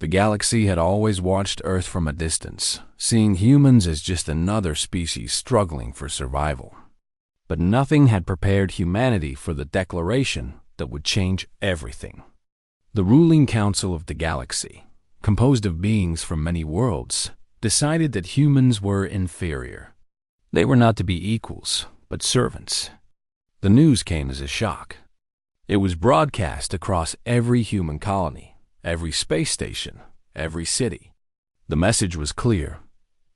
The galaxy had always watched Earth from a distance, seeing humans as just another species struggling for survival. But nothing had prepared humanity for the declaration that would change everything. The ruling council of the galaxy, composed of beings from many worlds, decided that humans were inferior. They were not to be equals, but servants. The news came as a shock. It was broadcast across every human colony, every space station, every city. The message was clear.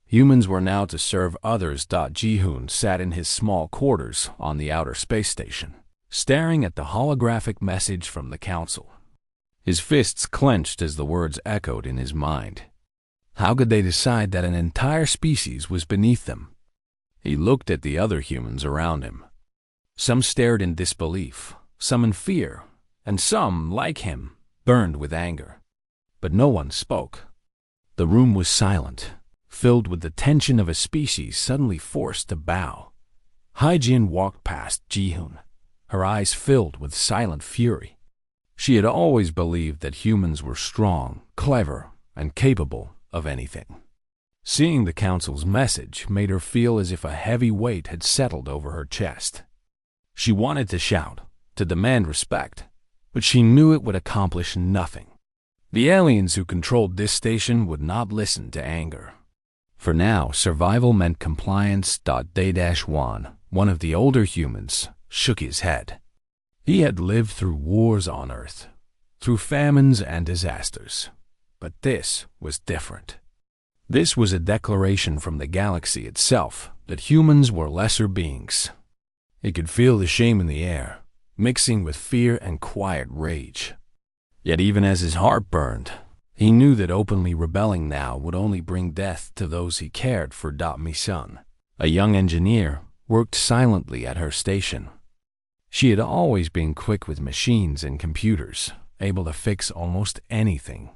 Humans were now to serve others. Ji-hoon sat in his small quarters on the outer space station, staring at the holographic message from the council. His fists clenched as the words echoed in his mind. How could they decide that an entire species was beneath them? He looked at the other humans around him. Some stared in disbelief, some in fear, and some, like him, burned with anger. But no one spoke. The room was silent, filled with the tension of a species suddenly forced to bow. Hae-jin walked past Ji-hoon, her eyes filled with silent fury. She had always believed that humans were strong, clever, and capable of anything. Seeing the council's message made her feel as if a heavy weight had settled over her chest. She wanted to shout, to demand respect, but she knew it would accomplish nothing. The aliens who controlled this station would not listen to anger. For now, survival meant compliance. Day-1, one of the older humans, shook his head. He had lived through wars on Earth, through famines and disasters. But this was different. This was a declaration from the galaxy itself that humans were lesser beings. He could feel the shame in the air, mixing with fear and quiet rage. Yet even as his heart burned, he knew that openly rebelling now would only bring death to those he cared for. Mi-sun, a young engineer, worked silently at her station. She had always been quick with machines and computers, able to fix almost anything.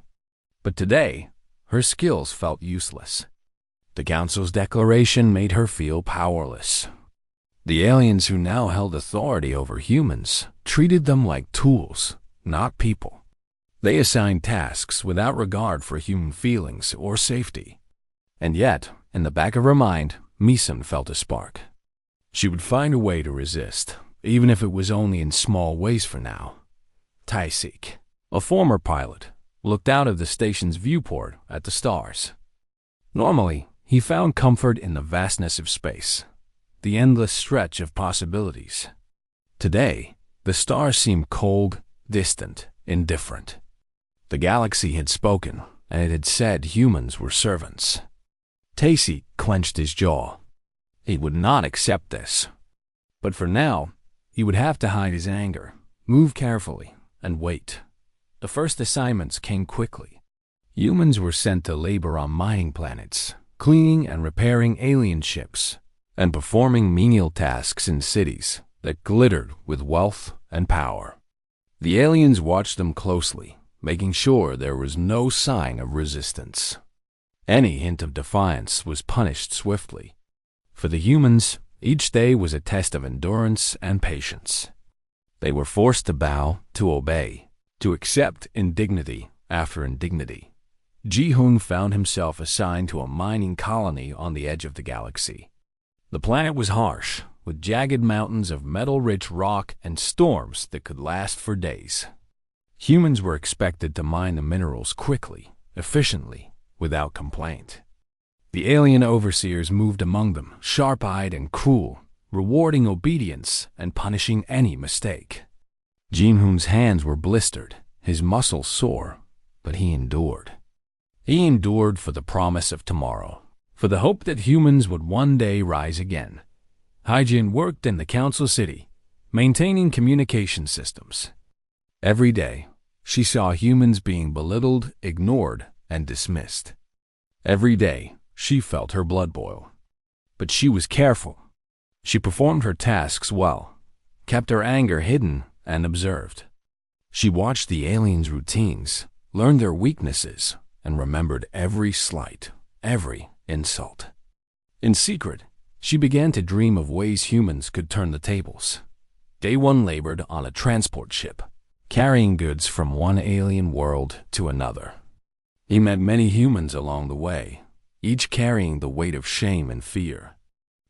But today, her skills felt useless. The council's declaration made her feel powerless. The aliens who now held authority over humans treated them like tools, not people. They assigned tasks without regard for human feelings or safety. And yet, in the back of her mind, Mi-sun felt a spark. She would find a way to resist, even if it was only in small ways for now. Tae-sik, a former pilot, looked out of the station's viewport at the stars. Normally, he found comfort in the vastness of space, the endless stretch of possibilities. Today, the stars seemed cold, distant, indifferent. The galaxy had spoken, and it had said humans were servants. Tae-sik clenched his jaw. He would not accept this. But for now, he would have to hide his anger, move carefully, and wait. The first assignments came quickly. Humans were sent to labor on mining planets, cleaning and repairing alien ships, and performing menial tasks in cities that glittered with wealth and power. The aliens watched them closely, making sure there was no sign of resistance. Any hint of defiance was punished swiftly. For the humans, each day was a test of endurance and patience. They were forced to bow, to obey, to accept indignity after indignity. Ji-hoon found himself assigned to a mining colony on the edge of the galaxy. The planet was harsh, with jagged mountains of metal-rich rock and storms that could last for days. Humans were expected to mine the minerals quickly, efficiently, without complaint. The alien overseers moved among them, sharp-eyed and cruel, rewarding obedience and punishing any mistake. Ji-hoon's hands were blistered, his muscles sore, but he endured. He endured for the promise of tomorrow, for the hope that humans would one day rise again. Hae-jin worked in the council city, maintaining communication systems. Every day, she saw humans being belittled, ignored, and dismissed. Every day, she felt her blood boil. But she was careful. She performed her tasks well, kept her anger hidden, and observed. She watched the aliens' routines, learned their weaknesses, and remembered every slight, every insult. In secret, she began to dream of ways humans could turn the tables. Day one labored on a transport ship, carrying goods from one alien world to another. He met many humans along the way, each carrying the weight of shame and fear.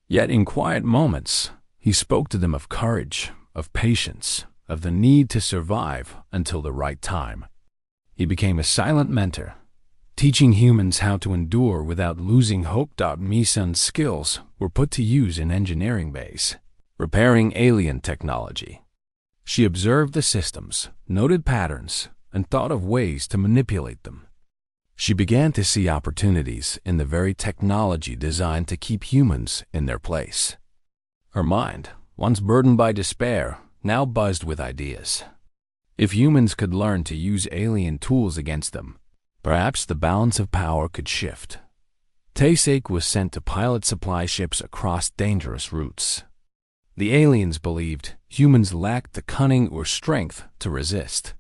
Yet in quiet moments, he spoke to them of courage, of patience, of the need to survive until the right time. He became a silent mentor, teaching humans how to endure without losing hope. Mi-sun's skills were put to use in engineering bays, repairing alien technology. She observed the systems, noted patterns, and thought of ways to manipulate them. She began to see opportunities in the very technology designed to keep humans in their place. Her mind, once burdened by despair, now buzzed with ideas. If humans could learn to use alien tools against them, perhaps the balance of power could shift. Tae-sik was sent to pilot supply ships across dangerous routes. The aliens believed humans lacked the cunning or strength to resist.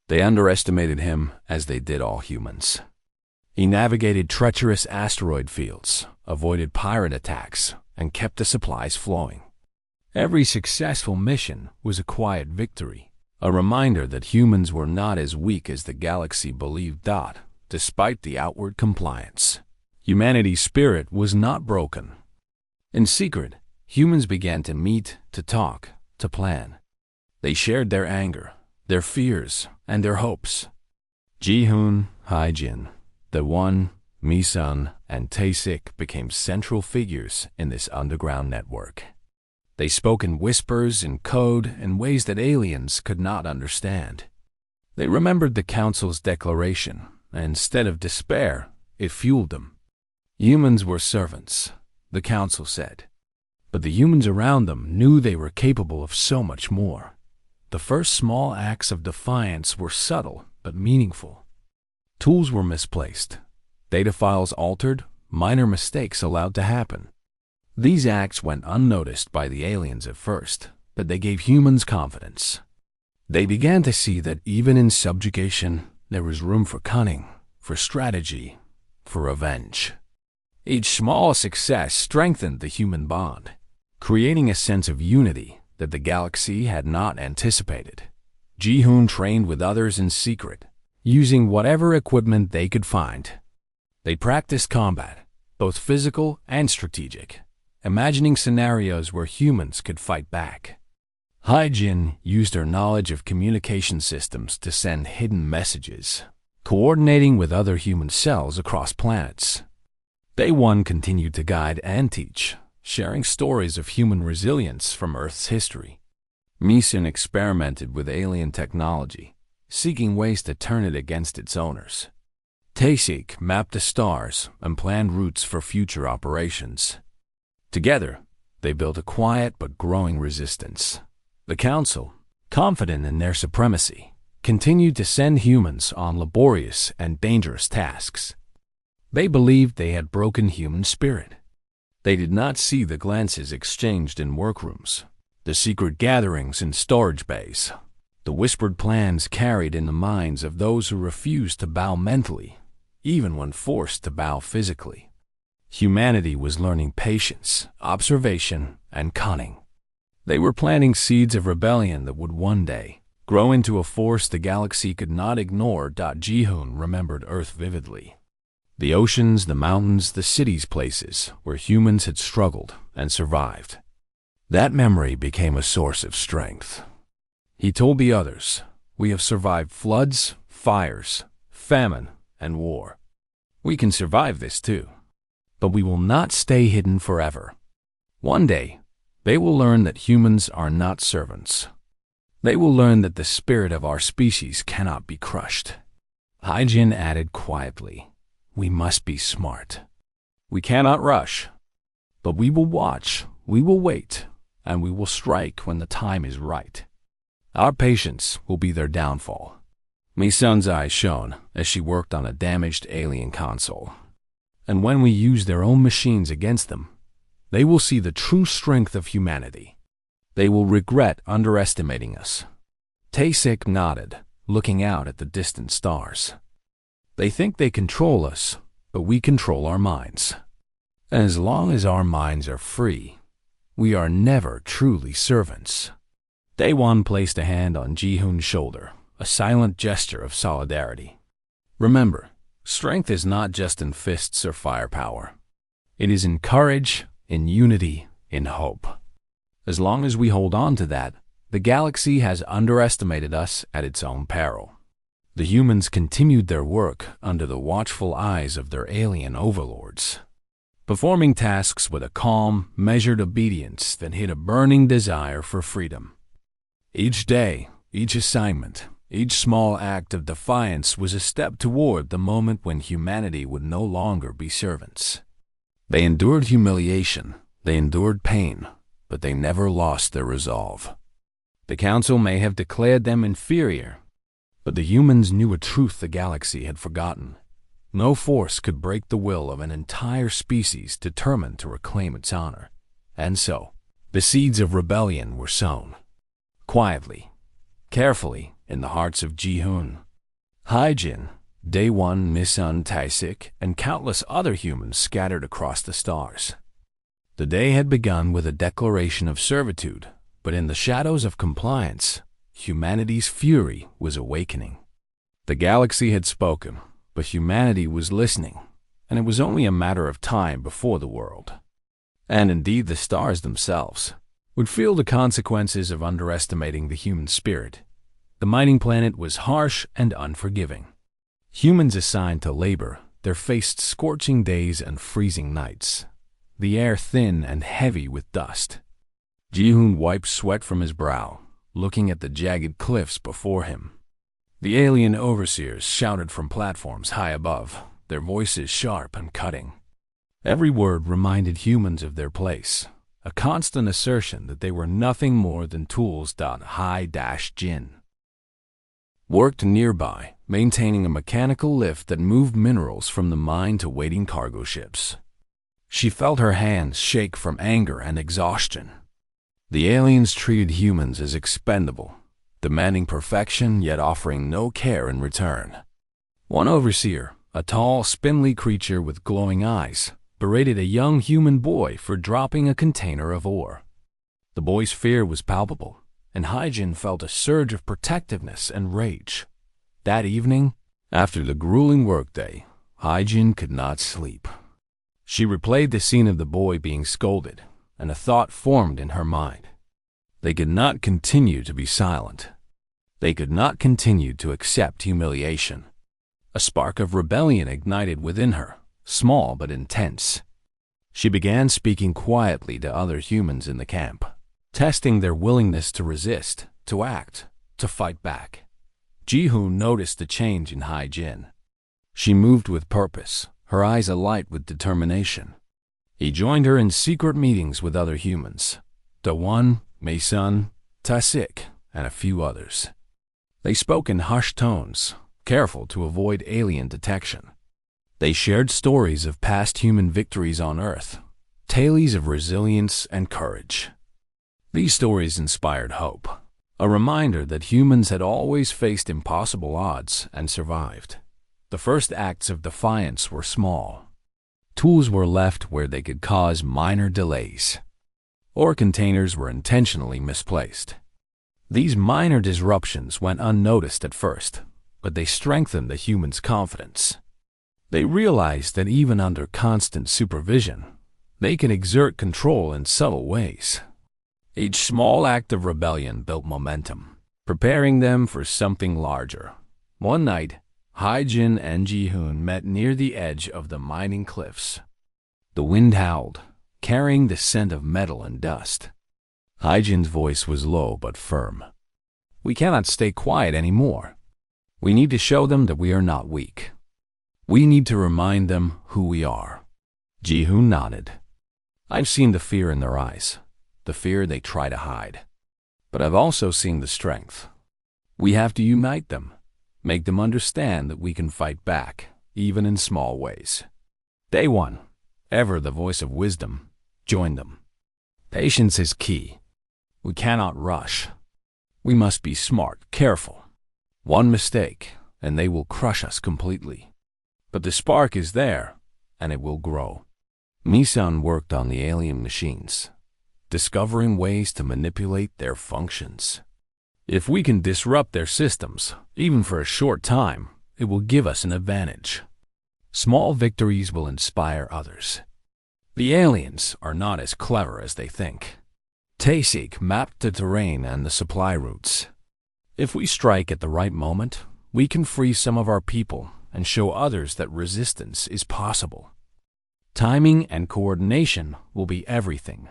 They underestimated him as they did all humans. He navigated treacherous asteroid fields, avoided pirate attacks, and kept the supplies flowing. Every successful mission was a quiet victory, a reminder that humans were not as weak as the galaxy believed. Despite the outward compliance, humanity's spirit was not broken. In secret, humans began to meet, to talk, to plan. They shared their anger, their fears, and their hopes. Ji-hoon, Hae-jin, the One, Mi-sun, and Tae-sik became central figures in this underground network. They spoke in whispers, in code, in ways that aliens could not understand. They remembered the Council's declaration, and instead of despair, it fueled them. Humans were servants, the Council said. But the humans around them knew they were capable of so much more. The first small acts of defiance were subtle but meaningful. Tools were misplaced, data files altered, minor mistakes allowed to happen. These acts went unnoticed by the aliens at first, but they gave humans confidence. They began to see that even in subjugation, there was room for cunning, for strategy, for revenge. Each small success strengthened the human bond, creating a sense of unity that the galaxy had not anticipated. Ji-hoon trained with others in secret, using whatever equipment they could find. They practiced combat, both physical and strategic, imagining scenarios where humans could fight back. Hae-jin used her knowledge of communication systems to send hidden messages, coordinating with other human cells across planets. Dae-won continued to guide and teach, sharing stories of human resilience from Earth's history. Mi-sun experimented with alien technology, seeking ways to turn it against its owners. Tae-sik mapped the stars and planned routes for future operations. Together, they built a quiet but growing resistance. The Council, confident in their supremacy, continued to send humans on laborious and dangerous tasks. They believed they had broken human spirit. They did not see the glances exchanged in workrooms, the secret gatherings in storage bays, the whispered plans carried in the minds of those who refused to bow mentally, even when forced to bow physically. Humanity was learning patience, observation, and cunning. They were planting seeds of rebellion that would one day grow into a force the galaxy could not ignore. Ji-hoon remembered Earth vividly. The oceans, the mountains, the cities, places where humans had struggled and survived. That memory became a source of strength. He told the others, "We have survived floods, fires, famine, and war. We can survive this too. But we will not stay hidden forever. One day, they will learn that humans are not servants. They will learn that the spirit of our species cannot be crushed." Hae-jin added quietly, "We must be smart. We cannot rush. But we will watch, we will wait, and we will strike when the time is right. Our patience will be their downfall." Mi-sun's eyes shone as she worked on a damaged alien console. "And when we use their own machines against them, they will see the true strength of humanity. They will regret underestimating us." Tae-sik nodded, looking out at the distant stars. "They think they control us, but we control our minds. And as long as our minds are free, we are never truly servants." Dae-won placed a hand on Ji-hoon's shoulder, a silent gesture of solidarity. "Remember, Strength is not just in fists or firepower. It is in courage, in unity, in hope. As long as we hold on to that, the galaxy has underestimated us at its own peril. The humans continued their work under the watchful eyes of their alien overlords, performing tasks with a calm, measured obedience that hid a burning desire for freedom. Each day, each assignment, each small act of defiance was a step toward the moment when humanity would no longer be servants. They endured humiliation, they endured pain, but they never lost their resolve. The Council may have declared them inferior, but the humans knew a truth the galaxy had forgotten. No force could break the will of an entire species determined to reclaim its honor. And so, the seeds of rebellion were sown. Quietly, carefully, in the hearts of Ji-hoon, Hai-jin, Day-1, Misun, Tai-sik, and countless other humans scattered across the stars. The day had begun with a declaration of servitude, but in the shadows of compliance, humanity's fury was awakening. The galaxy had spoken, but humanity was listening, and it was only a matter of time before the world, and indeed the stars themselves, would feel the consequences of underestimating the human spirit. The mining planet was harsh and unforgiving. Humans assigned to labor, they faced scorching days and freezing nights, the air thin and heavy with dust. Ji-hoon wiped sweat from his brow, looking at the jagged cliffs before him. The alien overseers shouted from platforms high above, their voices sharp and cutting. Every word reminded humans of their place, a constant assertion that they were nothing more than tools. Hai-jin worked nearby, maintaining a mechanical lift that moved minerals from the mine to waiting cargo ships. She felt her hands shake from anger and exhaustion. The aliens treated humans as expendable, demanding perfection yet offering no care in return. One overseer, a tall, spindly creature with glowing eyes, berated a young human boy for dropping a container of ore. The boy's fear was palpable, and Hai-jin felt a surge of protectiveness and rage. That evening, after the grueling workday, Hai-jin could not sleep. She replayed the scene of the boy being scolded, and a thought formed in her mind. They could not continue to be silent. They could not continue to accept humiliation. A spark of rebellion ignited within her, small but intense. She began speaking quietly to other humans in the camp, testing their willingness to resist, to act, to fight back. Ji-hoon noticed the change in Hai-jin. She moved with purpose, her eyes alight with determination. He joined her in secret meetings with other humans, Day-1, Misun, Tai-sik, and a few others. They spoke in hushed tones, careful to avoid alien detection. They shared stories of past human victories on Earth, tales of resilience and courage. These stories inspired hope, a reminder that humans had always faced impossible odds and survived. The first acts of defiance were small. Tools were left where they could cause minor delays. Ore containers were intentionally misplaced. These minor disruptions went unnoticed at first, but they strengthened the humans' confidence. They realized that even under constant supervision, they could exert control in subtle ways. Each small act of rebellion built momentum, preparing them for something larger. One night, Hai-jin and Ji-hoon met near the edge of the mining cliffs. The wind howled, carrying the scent of metal and dust. Hai-jin's voice was low but firm. "We cannot stay quiet anymore. We need to show them that we are not weak. We need to remind them who we are." Ji-hoon nodded. "I've seen the fear in their eyes, the fear they try to hide. But I've also seen the strength. We have to unite them, make them understand that we can fight back, even in small ways." Day-1, ever the voice of wisdom, joined them. "Patience is key. We cannot rush. We must be smart, careful. One mistake, and they will crush us completely. But the spark is there, and it will grow." Misun worked on the alien machines, discovering ways to manipulate their functions. "If we can disrupt their systems, even for a short time, it will give us an advantage." Small victories will inspire others. The aliens are not as clever as they think. Taysik mapped the terrain and the supply routes. If we strike at the right moment, we can free some of our people and show others that resistance is possible. Timing and coordination will be everything.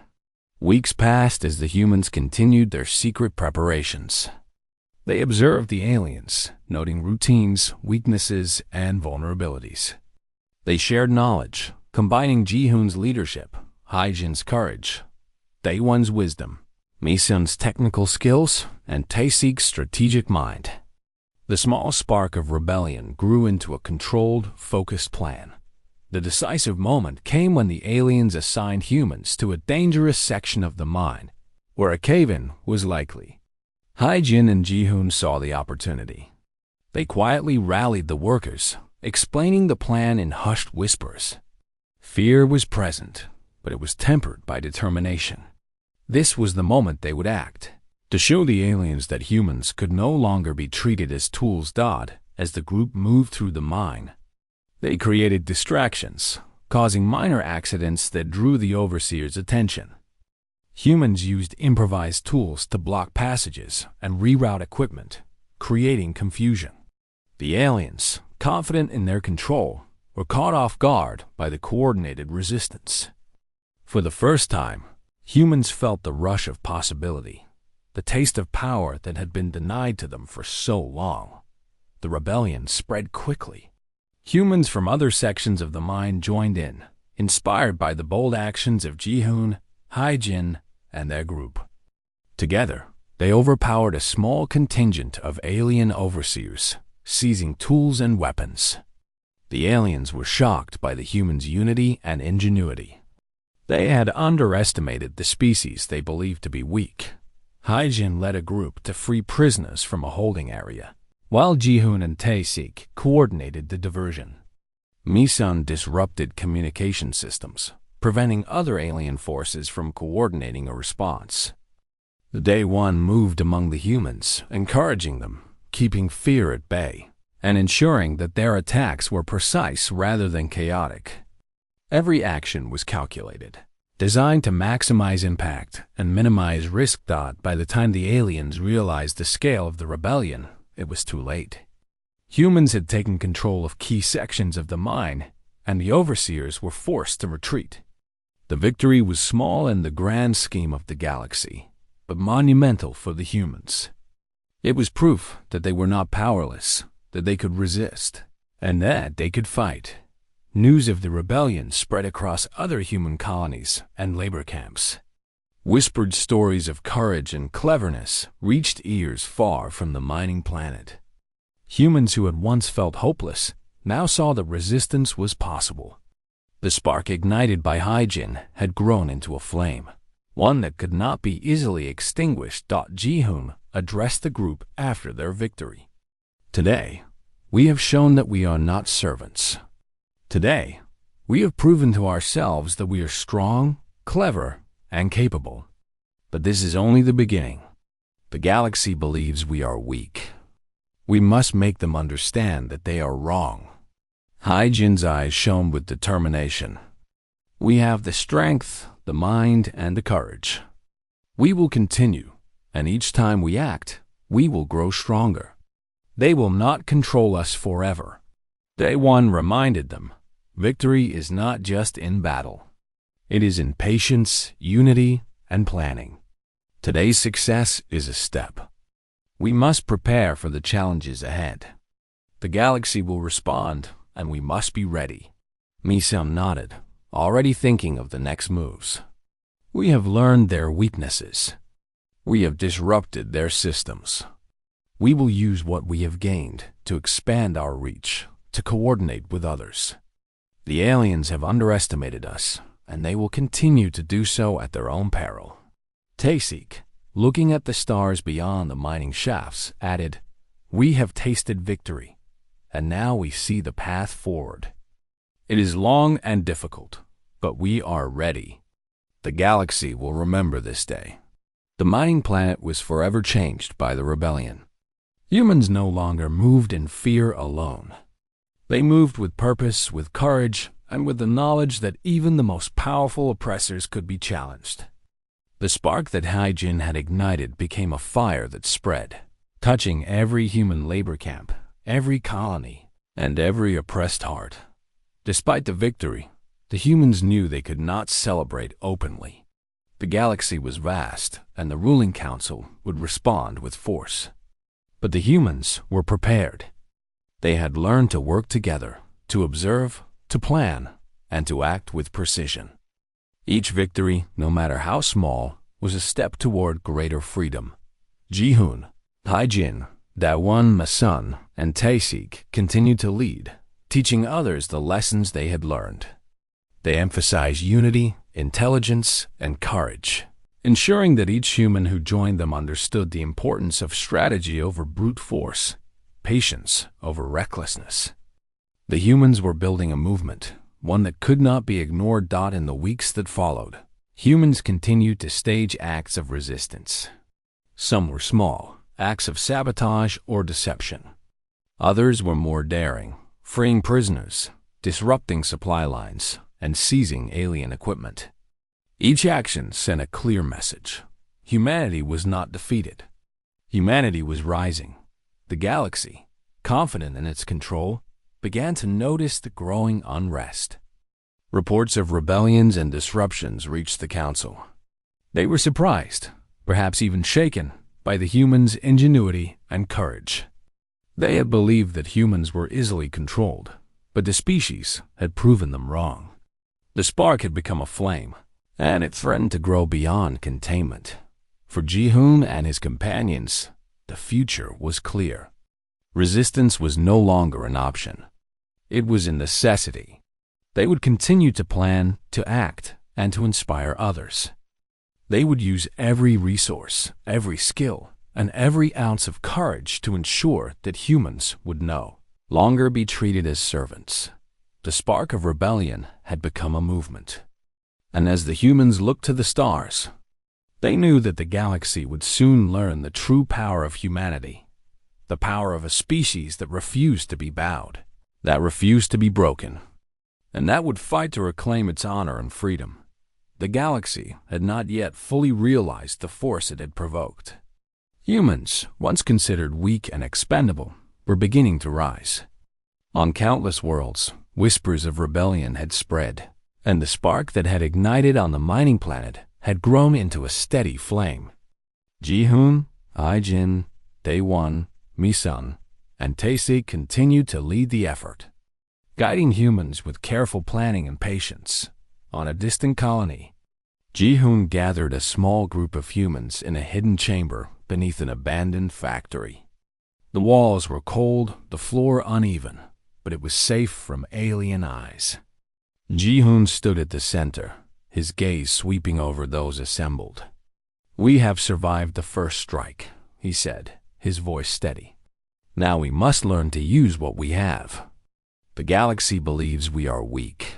Weeks passed as the humans continued their secret preparations. They observed the aliens, noting routines, weaknesses, and vulnerabilities. They shared knowledge, combining Ji-hoon's leadership, Hae-jin's courage, Dae-won's wisdom, Mi-sun's technical skills, and Tae-sik's strategic mind. The small spark of rebellion grew into a controlled, focused plan. The decisive moment came when the aliens assigned humans to a dangerous section of the mine, where a cave-in was likely. Hae-jin and Ji-hoon saw the opportunity. They quietly rallied the workers, explaining the plan in hushed whispers. Fear was present, but it was tempered by determination. This was the moment they would act, to show the aliens that humans could no longer be treated as tools. As the group moved through the mine, they created distractions, causing minor accidents that drew the overseer's attention. Humans used improvised tools to block passages and reroute equipment, creating confusion. The aliens, confident in their control, were caught off guard by the coordinated resistance. For the first time, humans felt the rush of possibility, the taste of power that had been denied to them for so long. The rebellion spread quickly. Humans from other sections of the mine joined in, inspired by the bold actions of Ji-hoon, Hae-jin, and their group. Together, they overpowered a small contingent of alien overseers, seizing tools and weapons. The aliens were shocked by the humans' unity and ingenuity. They had underestimated the species they believed to be weak. Hae-jin led a group to free prisoners from a holding area, while Ji-hoon and Tae-sik coordinated the diversion. Mi-sun disrupted communication systems, preventing other alien forces from coordinating a response. The Dae-won moved among the humans, encouraging them, keeping fear at bay, and ensuring that their attacks were precise rather than chaotic. Every action was calculated, designed to maximize impact and minimize risk. By the time the aliens realized the scale of the rebellion, it was too late. Humans had taken control of key sections of the mine, and the overseers were forced to retreat. The victory was small in the grand scheme of the galaxy, but monumental for the humans. It was proof that they were not powerless, that they could resist, and that they could fight. News of the rebellion spread across other human colonies and labor camps. Whispered stories of courage and cleverness reached ears far from the mining planet. Humans who had once felt hopeless now saw that resistance was possible. The spark ignited by Hae-jin had grown into a flame, one that could not be easily extinguished. Ji-hoon addressed the group after their victory. Today, we have shown that we are not servants. Today, we have proven to ourselves that we are strong, clever, and capable. But this is only the beginning. The galaxy believes we are weak. We must make them understand that they are wrong. Hae-jin's eyes shone with determination. We have the strength, the mind, and the courage. We will continue, and each time we act, we will grow stronger. They will not control us forever. Dae-won reminded them, victory is not just in battle. It is in patience, unity, and planning. Today's success is a step. We must prepare for the challenges ahead. The galaxy will respond, and we must be ready. Mi-sun nodded, already thinking of the next moves. We have learned their weaknesses. We have disrupted their systems. We will use what we have gained to expand our reach, to coordinate with others. The aliens have underestimated us, and they will continue to do so at their own peril. Tae-sik, looking at the stars beyond the mining shafts, added, We have tasted victory, and now we see the path forward. It is long and difficult, but we are ready. The galaxy will remember this day. The mining planet was forever changed by the rebellion. Humans no longer moved in fear alone. They moved with purpose, with courage, and with the knowledge that even the most powerful oppressors could be challenged. The spark that Haijin had ignited became a fire that spread, touching every human labor camp, every colony, and every oppressed heart. Despite the victory, the humans knew they could not celebrate openly. The galaxy was vast, and the ruling council would respond with force. But the humans were prepared. They had learned to work together, to observe, to plan, and to act with precision. Each victory, no matter how small, was a step toward greater freedom. Ji-hoon, Haijin, Daewon Ma-sun, and Tae-sik continued to lead, teaching others the lessons they had learned. They emphasized unity, intelligence, and courage, ensuring that each human who joined them understood the importance of strategy over brute force, patience over recklessness. The humans were building a movement, one that could not be ignored. In the weeks that followed, humans continued to stage acts of resistance. Some were small, acts of sabotage or deception. Others were more daring, freeing prisoners, disrupting supply lines, and seizing alien equipment. Each action sent a clear message. Humanity was not defeated. Humanity was rising. The galaxy, confident in its control, began to notice the growing unrest. Reports of rebellions and disruptions reached the council. They were surprised, perhaps even shaken, by the humans' ingenuity and courage. They had believed that humans were easily controlled, but the species had proven them wrong. The spark had become a flame, and it threatened to grow beyond containment. For Ji-hoon and his companions, the future was clear. Resistance was no longer an option. It was a necessity. They would continue to plan, to act, and to inspire others. They would use every resource, every skill, and every ounce of courage to ensure that humans would no longer be treated as servants. The spark of rebellion had become a movement. And as the humans looked to the stars, they knew that the galaxy would soon learn the true power of humanity, the power of a species that refused to be bowed, that refused to be broken, and that would fight to reclaim its honor and freedom. The galaxy had not yet fully realized the force it had provoked. Humans, once considered weak and expendable, were beginning to rise. On countless worlds, whispers of rebellion had spread, and the spark that had ignited on the mining planet had grown into a steady flame. Ji-hoon, Haijin, Daewon, Ma-sun, and Tae-sik continued to lead the effort, guiding humans with careful planning and patience. On a distant colony, Ji-hoon gathered a small group of humans in a hidden chamber beneath an abandoned factory. The walls were cold, the floor uneven, but it was safe from alien eyes. Ji-hoon stood at the center, his gaze sweeping over those assembled. "We have survived the first strike," he said, his voice steady. "Now we must learn to use what we have. The galaxy believes we are weak.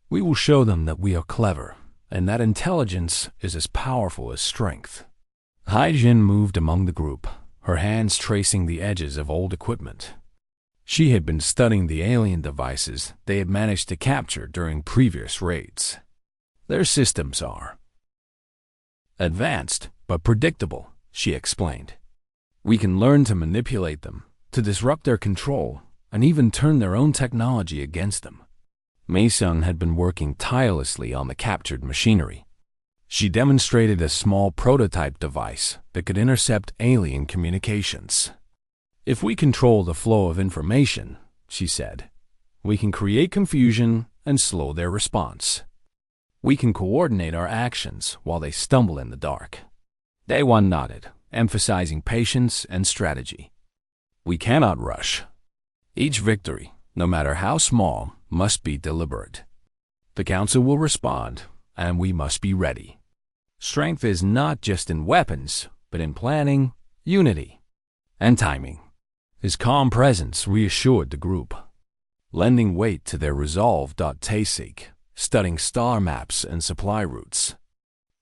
We will show them that we are clever, and that intelligence is as powerful as strength." Haijin moved among the group, her hands tracing the edges of old equipment. She had been studying the alien devices they had managed to capture during previous raids. "Their systems are advanced but predictable," she explained. "We can learn to manipulate them, to disrupt their control, and even turn their own technology against them." Ma-sun had been working tirelessly on the captured machinery. She demonstrated a small prototype device that could intercept alien communications. "If we control the flow of information," she said, "we can create confusion and slow their response. We can coordinate our actions while they stumble in the dark." Daewon nodded, emphasizing patience and strategy. "We cannot rush. Each victory, no matter how small, must be deliberate. The Council will respond, and we must be ready. Strength is not just in weapons, but in planning, unity, and timing." His calm presence reassured the group. Lending weight to their resolve, Tae-sik, studying star maps and supply routes,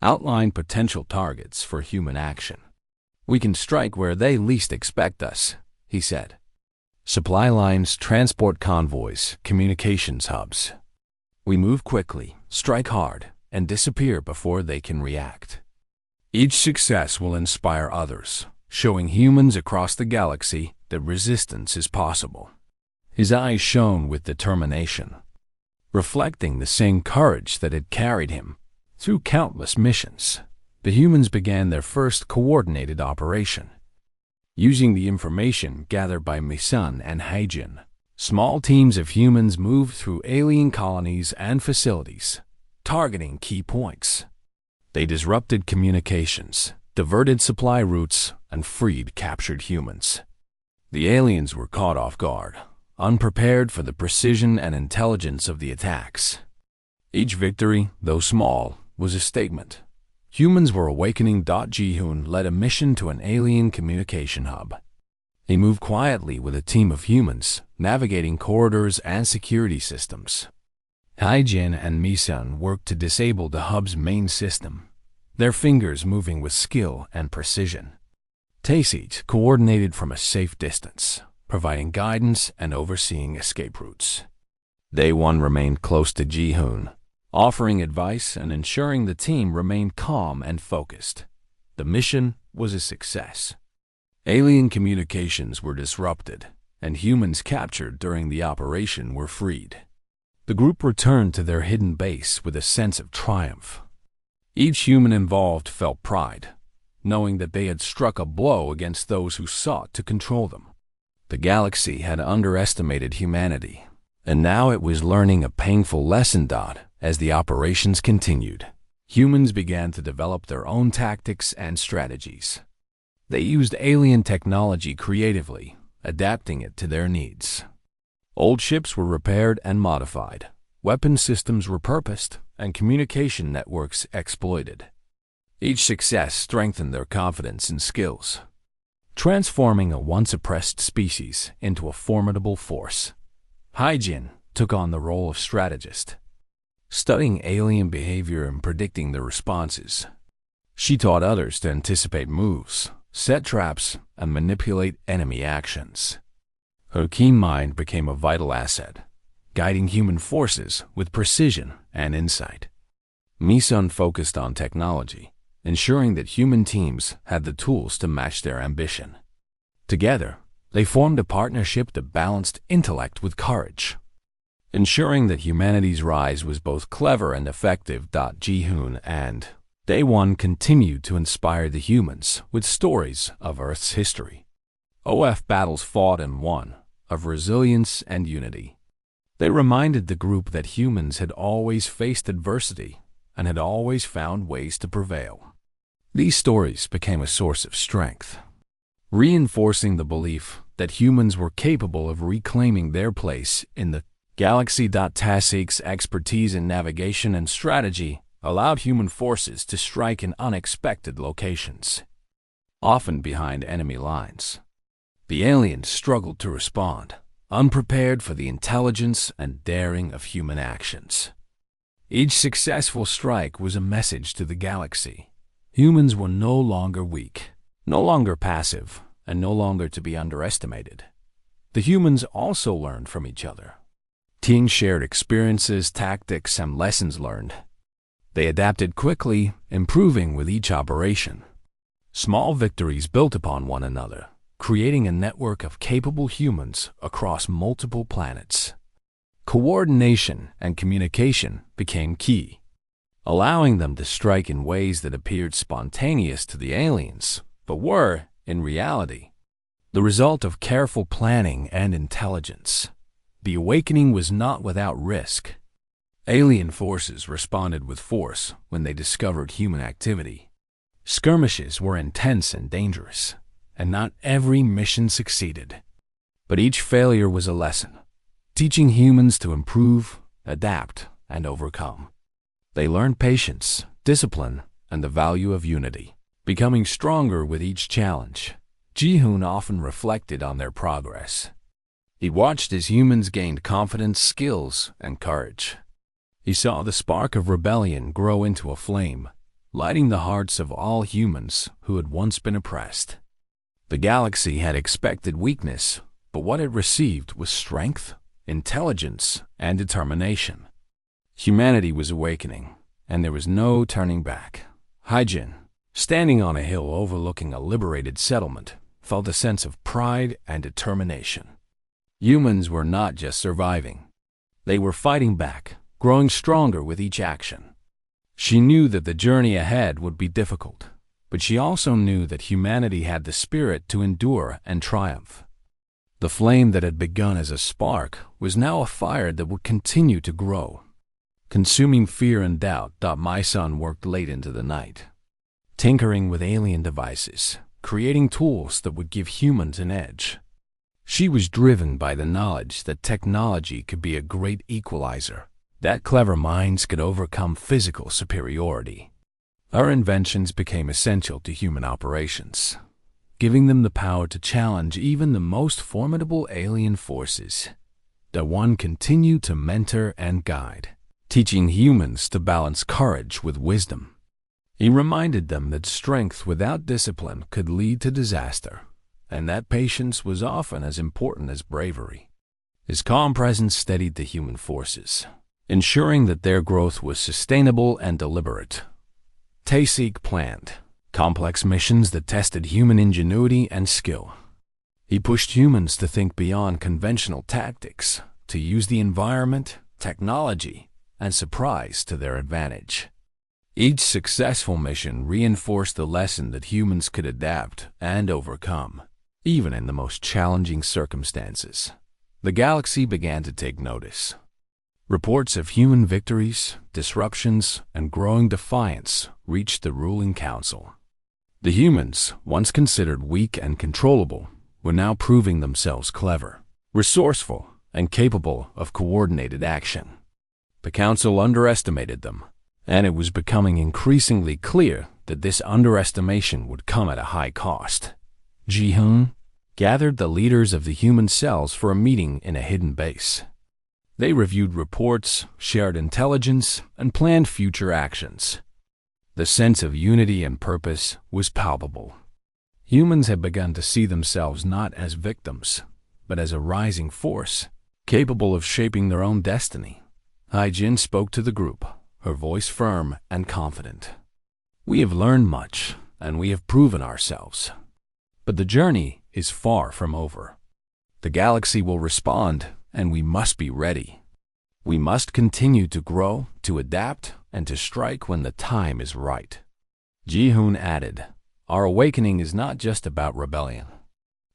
outlined potential targets for human action. "We can strike where they least expect us," he said. Supply lines, transport convoys, communications hubs. We move quickly, strike hard, and disappear before they can react. Each success will inspire others, showing humans across the galaxy that resistance is possible. His eyes shone with determination, reflecting the same courage that had carried him through countless missions. The humans began their first coordinated operation. Using the information gathered by Misun and Haijin, small teams of humans moved through alien colonies and facilities, targeting key points. They disrupted communications, diverted supply routes, and freed captured humans. The aliens were caught off guard, unprepared for the precision and intelligence of the attacks. Each victory, though small, was a statement. Humans were awakening. Ji-hoon led a mission to an alien communication hub. He moved quietly with a team of humans, navigating corridors and security systems. Haijin and Misun worked to disable the hub's main system, their fingers moving with skill and precision. Taeseet coordinated from a safe distance, providing guidance and overseeing escape routes. Day One remained close to Ji-hoon, offering advice and ensuring the team remained calm and focused. The mission was a success. Alien communications were disrupted, and humans captured during the operation were freed. The group returned to their hidden base with a sense of triumph. Each human involved felt pride, knowing that they had struck a blow against those who sought to control them. The galaxy had underestimated humanity, and now it was learning a painful lesson. As the operations continued, humans began to develop their own tactics and strategies. They used alien technology creatively, adapting it to their needs. Old ships were repaired and modified, weapon systems repurposed, and communication networks exploited. Each success strengthened their confidence and skills, transforming a once-oppressed species into a formidable force. Haijin took on the role of strategist, studying alien behavior and predicting their responses. She taught others to anticipate moves, set traps, and manipulate enemy actions. Her keen mind became a vital asset, guiding human forces with precision and insight. Misun focused on technology, ensuring that human teams had the tools to match their ambition. Together, they formed a partnership that balanced intellect with courage, ensuring that humanity's rise was both clever and effective. Ji-hoon and Day One continued to inspire the humans with stories of Earth's history. OF battles fought and won, of resilience and unity. They reminded the group that humans had always faced adversity and had always found ways to prevail. These stories became a source of strength, reinforcing the belief that humans were capable of reclaiming their place in the galaxy. Taeseet's expertise in navigation and strategy allowed human forces to strike in unexpected locations, often behind enemy lines. The aliens struggled to respond, unprepared for the intelligence and daring of human actions. Each successful strike was a message to the galaxy. Humans were no longer weak, no longer passive, and no longer to be underestimated. The humans also learned from each other. Teams shared experiences, tactics, and lessons learned. They adapted quickly, improving with each operation. Small victories built upon one another, creating a network of capable humans across multiple planets. Coordination and communication became key, allowing them to strike in ways that appeared spontaneous to the aliens, but were, in reality, the result of careful planning and intelligence. The awakening was not without risk. Alien forces responded with force when they discovered human activity. Skirmishes were intense and dangerous, and not every mission succeeded. But each failure was a lesson, teaching humans to improve, adapt, and overcome. They learned patience, discipline, and the value of unity, becoming stronger with each challenge. Ji-hoon often reflected on their progress. He watched as humans gained confidence, skills, and courage. He saw the spark of rebellion grow into a flame, lighting the hearts of all humans who had once been oppressed. The galaxy had expected weakness, but what it received was strength, intelligence, and determination. Humanity was awakening, and there was no turning back. Hyjin, standing on a hill overlooking a liberated settlement, felt a sense of pride and determination. Humans were not just surviving. They were fighting back, growing stronger with each action. She knew that the journey ahead would be difficult, but she also knew that humanity had the spirit to endure and triumph. The flame that had begun as a spark was now a fire that would continue to grow. Consuming fear and doubt, My Son worked late into the night, tinkering with alien devices, creating tools that would give humans an edge. She was driven by the knowledge that technology could be a great equalizer, that clever minds could overcome physical superiority. Her inventions became essential to human operations, giving them the power to challenge even the most formidable alien forces. The One continued to mentor and guide, teaching humans to balance courage with wisdom. He reminded them that strength without discipline could lead to disaster, and that patience was often as important as bravery. His calm presence steadied the human forces, ensuring that their growth was sustainable and deliberate. Tae-Sik planned complex missions that tested human ingenuity and skill. He pushed humans to think beyond conventional tactics, to use the environment, technology, and surprise to their advantage. Each successful mission reinforced the lesson that humans could adapt and overcome, even in the most challenging circumstances. The galaxy began to take notice. Reports of human victories, disruptions, and growing defiance reached the ruling council. The humans, once considered weak and controllable, were now proving themselves clever, resourceful, and capable of coordinated action. The council underestimated them, and it was becoming increasingly clear that this underestimation would come at a high cost. Ji-hoon gathered the leaders of the human cells for a meeting in a hidden base. They reviewed reports, shared intelligence, and planned future actions. The sense of unity and purpose was palpable. Humans had begun to see themselves not as victims, but as a rising force, capable of shaping their own destiny. Hyjin spoke to the group, her voice firm and confident. "We have learned much, and we have proven ourselves. But the journey is far from over. The galaxy will respond, and we must be ready. We must continue to grow, to adapt, and to strike when the time is right." Ji-hoon added, "Our awakening is not just about rebellion.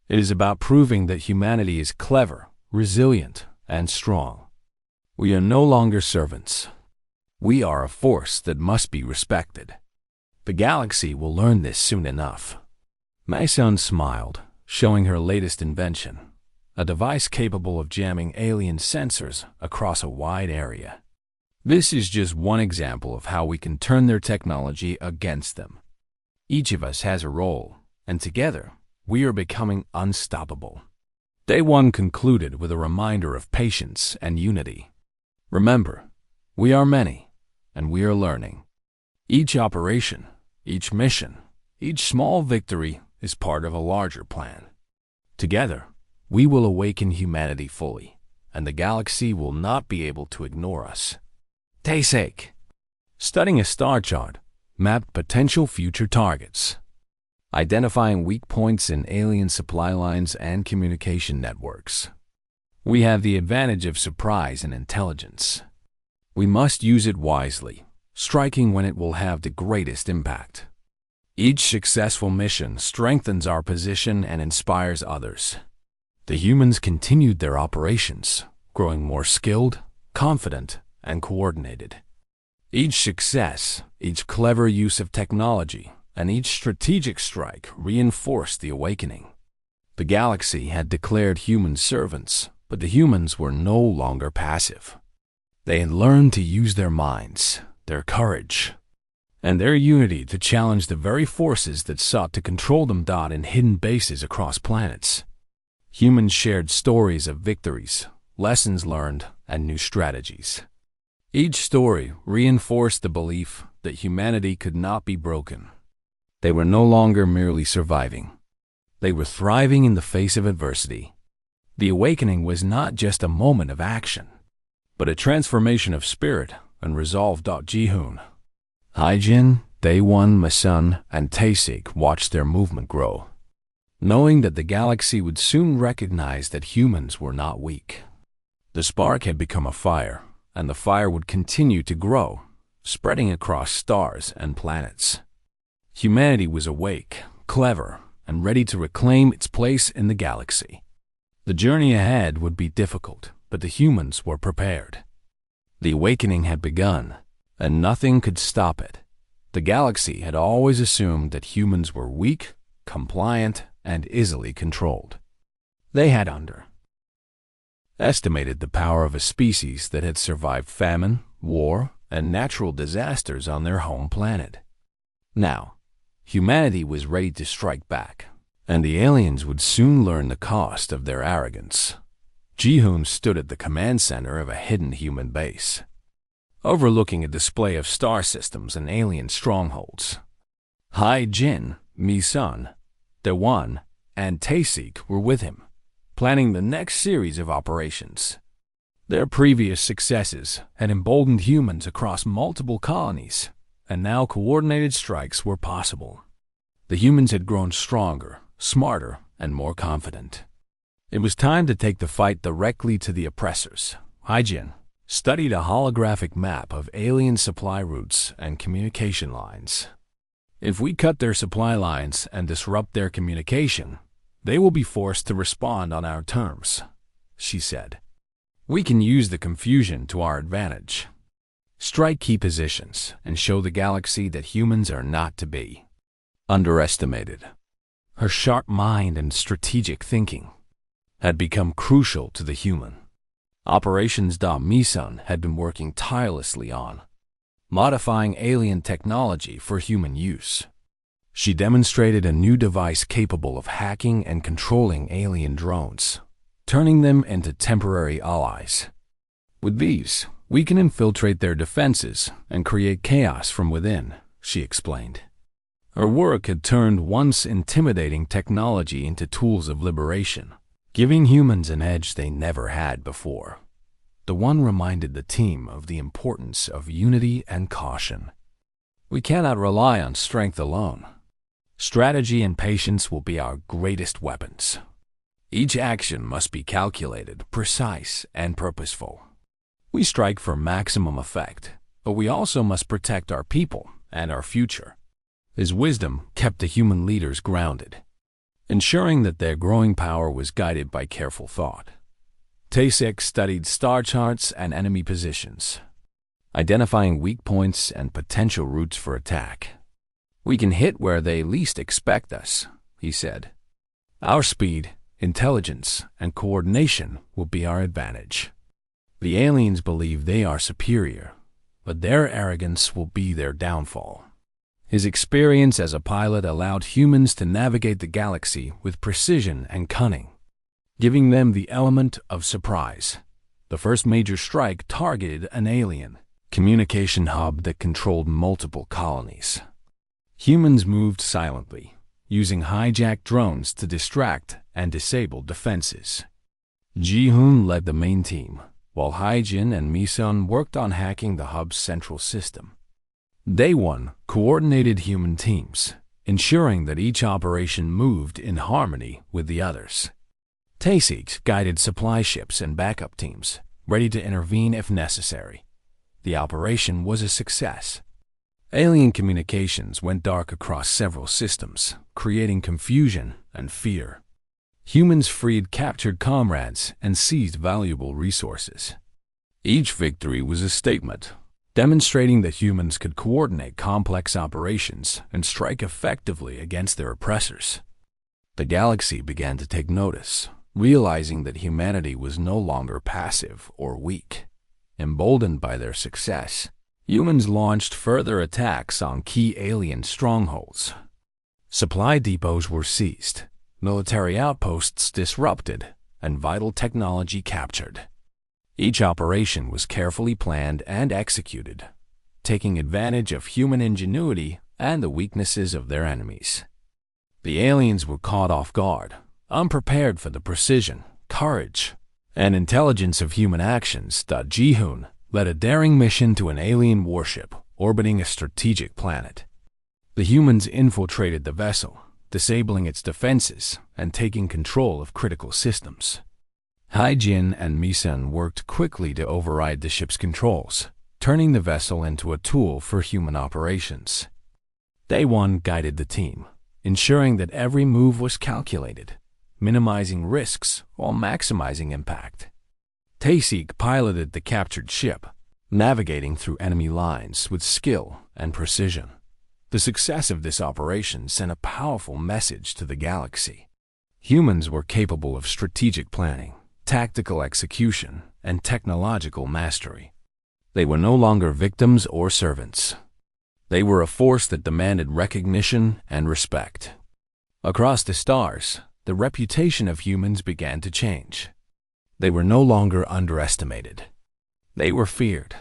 It is about proving that humanity is clever, resilient, and strong. We are no longer servants. We are a force that must be respected. The galaxy will learn this soon enough." My Son smiled, showing her latest invention, a device capable of jamming alien sensors across a wide area. This is just one example of how we can turn their technology against them. Each of us has a role, and together, we are becoming unstoppable. Day 1 concluded with a reminder of patience and unity. Remember, we are many, and we are learning. Each operation, each mission, each small victory is part of a larger plan. Together, we will awaken humanity fully, and the galaxy will not be able to ignore us. Tae-Sik, studying a star chart, mapped potential future targets, identifying weak points in alien supply lines and communication networks. We have the advantage of surprise and intelligence. We must use it wisely, striking when it will have the greatest impact. Each successful mission strengthens our position and inspires others. The humans continued their operations, growing more skilled, confident, and coordinated. Each success, each clever use of technology, and each strategic strike reinforced the awakening. The galaxy had declared humans servants, but the humans were no longer passive. They had learned to use their minds, their courage, and their unity to challenge the very forces that sought to control them. In hidden bases across planets, humans shared stories of victories, lessons learned, and new strategies. Each story reinforced the belief that humanity could not be broken. They were no longer merely surviving. They were thriving in the face of adversity. The awakening was not just a moment of action, but a transformation of spirit and resolve. Ji-hoon, Hai-jin, Dae-won, Masun, and Tae-sik watched their movement grow, knowing that the galaxy would soon recognize that humans were not weak. The spark had become a fire, and the fire would continue to grow, spreading across stars and planets. Humanity was awake, clever, and ready to reclaim its place in the galaxy. The journey ahead would be difficult, but the humans were prepared. The awakening had begun, and nothing could stop it. The galaxy had always assumed that humans were weak, compliant, and easily controlled. They had underestimated the power of a species that had survived famine, war, and natural disasters on their home planet. Now, humanity was ready to strike back, and the aliens would soon learn the cost of their arrogance. Ji-hoon stood at the command center of a hidden human base, overlooking a display of star systems and alien strongholds. Hai-jin, Mi-sun, Dae-won, and Tae-sik were with him, planning the next series of operations. Their previous successes had emboldened humans across multiple colonies, and now coordinated strikes were possible. The humans had grown stronger, smarter, and more confident. It was time to take the fight directly to the oppressors. Hai-jin studied a holographic map of alien supply routes and communication lines. If we cut their supply lines and disrupt their communication, they will be forced to respond on our terms, she said. We can use the confusion to our advantage. Strike key positions and show the galaxy that humans are not to be underestimated. Her sharp mind and strategic thinking had become crucial to the human. Operations Mi-sun had been working tirelessly on modifying alien technology for human use. She demonstrated a new device capable of hacking and controlling alien drones, turning them into temporary allies. With these, we can infiltrate their defenses and create chaos from within, she explained. Her work had turned once intimidating technology into tools of liberation, giving humans an edge they never had before. Dae-won reminded the team of the importance of unity and caution. We cannot rely on strength alone. Strategy and patience will be our greatest weapons. Each action must be calculated, precise, and purposeful. We strike for maximum effect, but we also must protect our people and our future. His wisdom kept the human leaders grounded, ensuring that their growing power was guided by careful thought. Tae-sik studied star charts and enemy positions, identifying weak points and potential routes for attack. We can hit where they least expect us, he said. Our speed, intelligence, and coordination will be our advantage. The aliens believe they are superior, but their arrogance will be their downfall. His experience as a pilot allowed humans to navigate the galaxy with precision and cunning, giving them the element of surprise. The first major strike targeted an alien communication hub that controlled multiple colonies. Humans moved silently, using hijacked drones to distract and disable defenses. Ji-hoon led the main team, while Hai-jin and Mi-sun worked on hacking the hub's central system. Dae-won coordinated human teams, ensuring that each operation moved in harmony with the others. Tae-sik guided supply ships and backup teams, ready to intervene if necessary. The operation was a success. Alien communications went dark across several systems, creating confusion and fear. Humans freed captured comrades and seized valuable resources. Each victory was a statement, demonstrating that humans could coordinate complex operations and strike effectively against their oppressors. The galaxy began to take notice, realizing that humanity was no longer passive or weak. Emboldened by their success, humans launched further attacks on key alien strongholds. Supply depots were seized, military outposts disrupted, and vital technology captured. Each operation was carefully planned and executed, taking advantage of human ingenuity and the weaknesses of their enemies. The aliens were caught off guard, unprepared for the precision, courage, and intelligence of human actions. Ji-hoon led a daring mission to an alien warship orbiting a strategic planet. The humans infiltrated the vessel, disabling its defenses and taking control of critical systems. Hae-jin and Mi-sun worked quickly to override the ship's controls, turning the vessel into a tool for human operations. Dae-won guided the team, ensuring that every move was calculated, minimizing risks while maximizing impact. Tae-sik piloted the captured ship, navigating through enemy lines with skill and precision. The success of this operation sent a powerful message to the galaxy. Humans were capable of strategic planning, tactical execution, and technological mastery. They were no longer victims or servants. They were a force that demanded recognition and respect. Across the stars, the reputation of humans began to change. They were no longer underestimated. They were feared.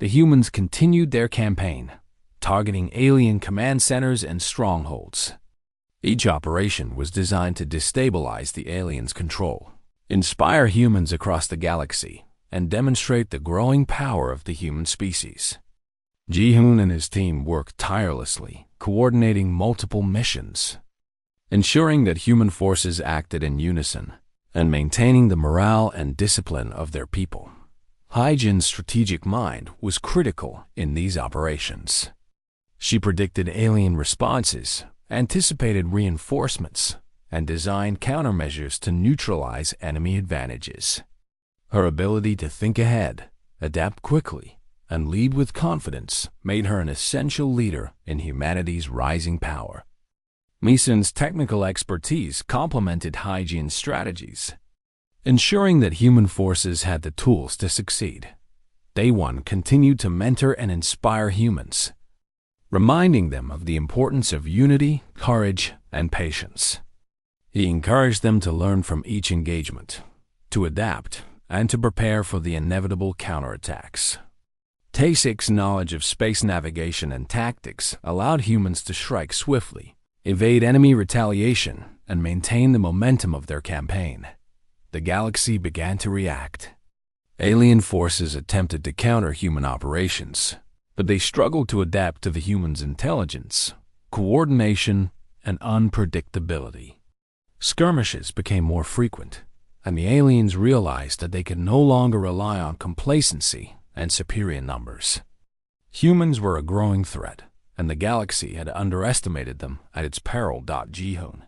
The humans continued their campaign, targeting alien command centers and strongholds. Each operation was designed to destabilize the aliens' control, inspire humans across the galaxy, and demonstrate the growing power of the human species. Ji-hoon and his team worked tirelessly, coordinating multiple missions, ensuring that human forces acted in unison, and maintaining the morale and discipline of their people. Hae-jin's strategic mind was critical in these operations. She predicted alien responses, anticipated reinforcements, and designed countermeasures to neutralize enemy advantages. Her ability to think ahead, adapt quickly, and lead with confidence made her an essential leader in humanity's rising power. Mi-sun's technical expertise complemented Hae-jin's strategies, ensuring that human forces had the tools to succeed. Dae-won continued to mentor and inspire humans, reminding them of the importance of unity, courage, and patience. He encouraged them to learn from each engagement, to adapt, and to prepare for the inevitable counterattacks. Tae-sik's knowledge of space navigation and tactics allowed humans to strike swiftly, evade enemy retaliation, and maintain the momentum of their campaign. The galaxy began to react. Alien forces attempted to counter human operations, but they struggled to adapt to the humans' intelligence, coordination, and unpredictability. Skirmishes became more frequent, and the aliens realized that they could no longer rely on complacency and superior numbers. Humans were a growing threat, and the galaxy had underestimated them at its peril. Ji-hoon,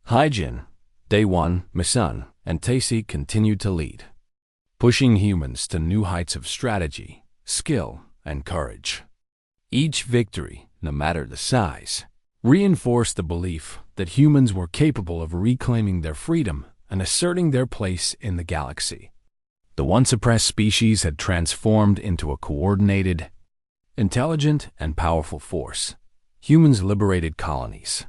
Hae-jin, Dae-won, Mi-sun, and Tae-sik continued to lead, pushing humans to new heights of strategy, skill, and courage. Each victory, no matter the size, reinforced the belief that humans were capable of reclaiming their freedom and asserting their place in the galaxy. The once oppressed species had transformed into a coordinated, intelligent, and powerful force. Humans liberated colonies,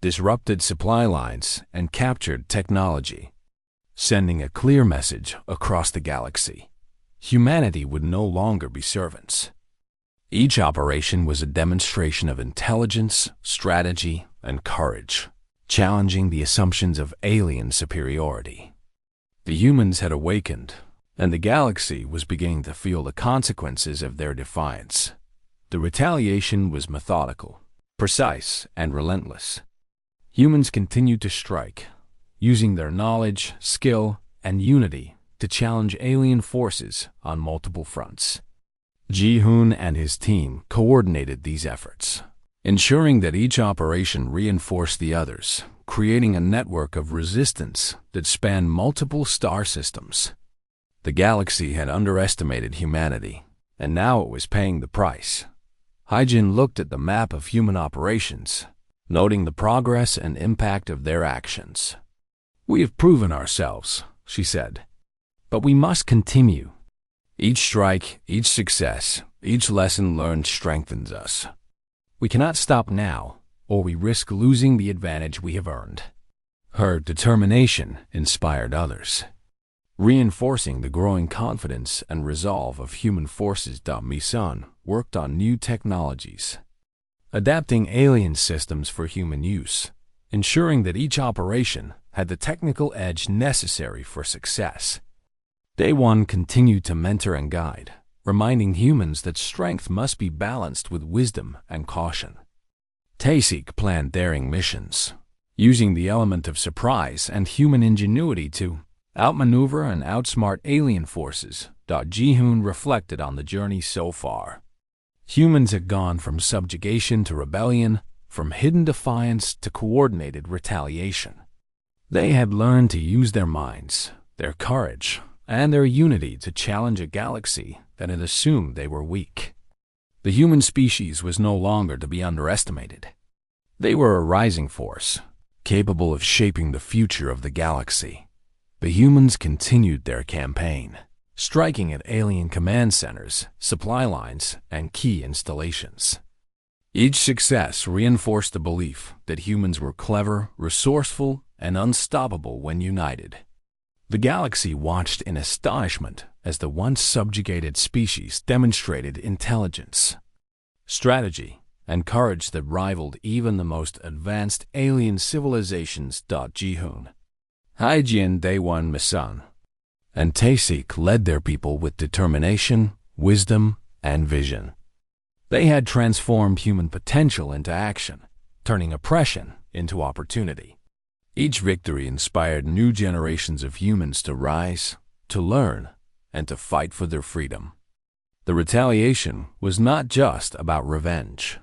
disrupted supply lines, and captured technology, sending a clear message across the galaxy. Humanity would no longer be servants. Each operation was a demonstration of intelligence, strategy, and courage, challenging the assumptions of alien superiority. The humans had awakened, and the galaxy was beginning to feel the consequences of their defiance. The retaliation was methodical, precise, and relentless. Humans continued to strike, using their knowledge, skill, and unity to challenge alien forces on multiple fronts. Ji-hoon and his team coordinated these efforts, ensuring that each operation reinforced the others, creating a network of resistance that spanned multiple star systems. The galaxy had underestimated humanity, and now it was paying the price. Hae-jin looked at the map of human operations, noting the progress and impact of their actions. "We have proven ourselves," she said, "but we must continue. Each strike, each success, each lesson learned strengthens us. We cannot stop now, or we risk losing the advantage we have earned." Her determination inspired others, reinforcing the growing confidence and resolve of human forces. Mi-sun worked on new technologies, adapting alien systems for human use, ensuring that each operation had the technical edge necessary for success. Day One continued to mentor and guide, reminding humans that strength must be balanced with wisdom and caution. Taysik planned daring missions, using the element of surprise and human ingenuity to outmaneuver and outsmart alien forces. Ji-hoon reflected on the journey so far. Humans had gone from subjugation to rebellion, from hidden defiance to coordinated retaliation. They had learned to use their minds, their courage, and their unity to challenge a galaxy that had assumed they were weak. The human species was no longer to be underestimated. They were a rising force, capable of shaping the future of the galaxy. The humans continued their campaign, striking at alien command centers, supply lines, and key installations. Each success reinforced the belief that humans were clever, resourceful, and unstoppable when united. The galaxy watched in astonishment as the once subjugated species demonstrated intelligence, strategy, and courage that rivaled even the most advanced alien civilizations. Ji-hoon, Hae-jin, Day One, Misun, and Taysik led their people with determination, wisdom, and vision. They had transformed human potential into action, turning oppression into opportunity. Each victory inspired new generations of humans to rise, to learn, and to fight for their freedom. The retaliation was not just about revenge.